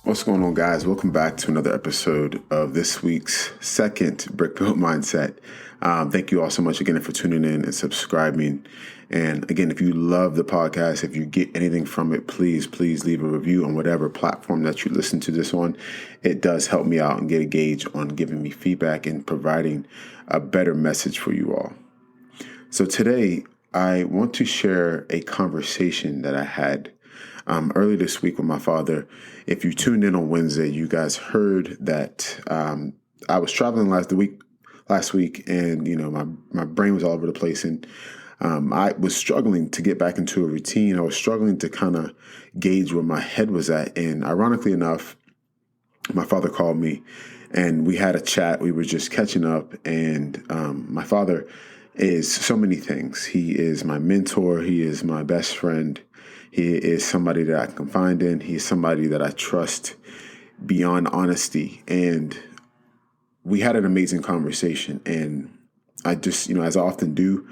What's going on, guys? Welcome back to another episode of this week's second Brick Built Mindset. Thank you all so much again for tuning in and subscribing. And again, if you love the podcast, if you get anything from it, please leave a review on whatever platform that you listen to this on. It does help me out and get a gauge on giving me feedback and providing a better message for you all. So today, I want to share a conversation that I had early this week with my father. If you tuned in on Wednesday, you guys heard that I was traveling last week, and my brain was all over the place, and I was struggling to get back into a routine. I was struggling to kind of gauge where my head was at, and ironically enough, my father called me, and we had a chat. We were just catching up, and my father is so many things. He is my mentor. He is my best friend. He is somebody that I can confide in. He is somebody that I trust beyond honesty. And we had an amazing conversation. And I just, as I often do,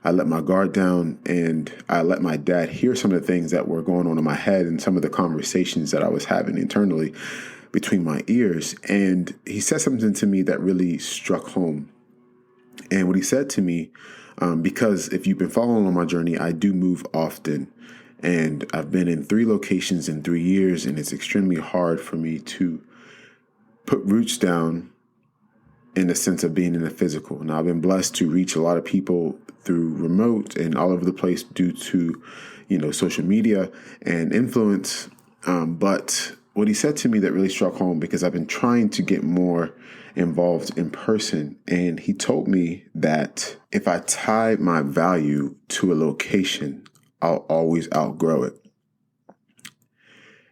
I let my guard down and I let my dad hear some of the things that were going on in my head and some of the conversations that I was having internally between my ears. And he said something to me that really struck home. And what he said to me, because if you've been following on my journey, I do move often. And I've been in 3 locations in 3 years, and it's extremely hard for me to put roots down in the sense of being in the physical. Now, I've been blessed to reach a lot of people through remote and all over the place due to, social media and influence. But what he said to me that really struck home, because I've been trying to get more involved in person, and he told me that if I tie my value to a location, I'll always outgrow it.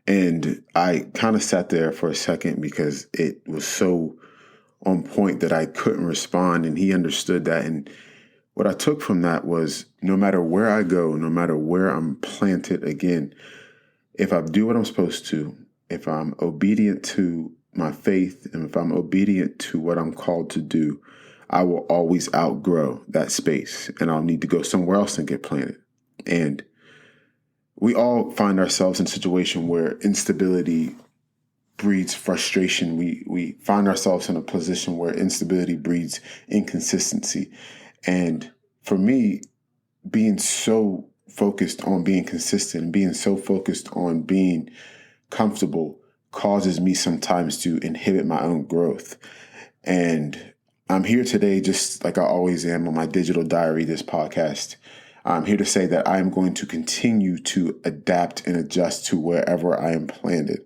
And I kind of sat there for a second because it was so on point that I couldn't respond, and he understood that. And what I took from that was no matter where I go, no matter where I'm planted again, if I do what I'm supposed to, if I'm obedient to my faith, and if I'm obedient to what I'm called to do, I will always outgrow that space, and I'll need to go somewhere else and get planted. And we all find ourselves in a situation where instability breeds frustration. We find ourselves in a position where instability breeds inconsistency. And for me, being so focused on being consistent and being so focused on being comfortable causes me sometimes to inhibit my own growth. And I'm here today, just like I always am on my digital diary, this podcast. I'm here to say that I am going to continue to adapt and adjust to wherever I am planted.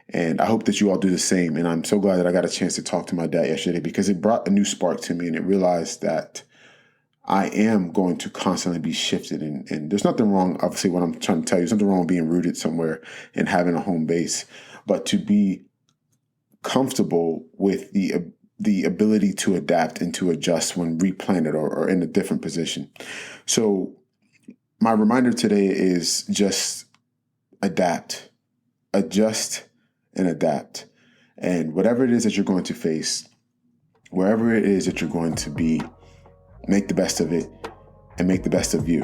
And I hope that you all do the same. And I'm so glad that I got a chance to talk to my dad yesterday, because it brought a new spark to me, and it realized that I am going to constantly be shifted. And there's nothing wrong, obviously, what I'm trying to tell you. There's nothing wrong with being rooted somewhere and having a home base, but to be comfortable with the ability to adapt and to adjust when replanted or in a different position. So my reminder today is just adapt, adjust, and adapt. And whatever it is that you're going to face, wherever it is that you're going to be, make the best of it and make the best of you.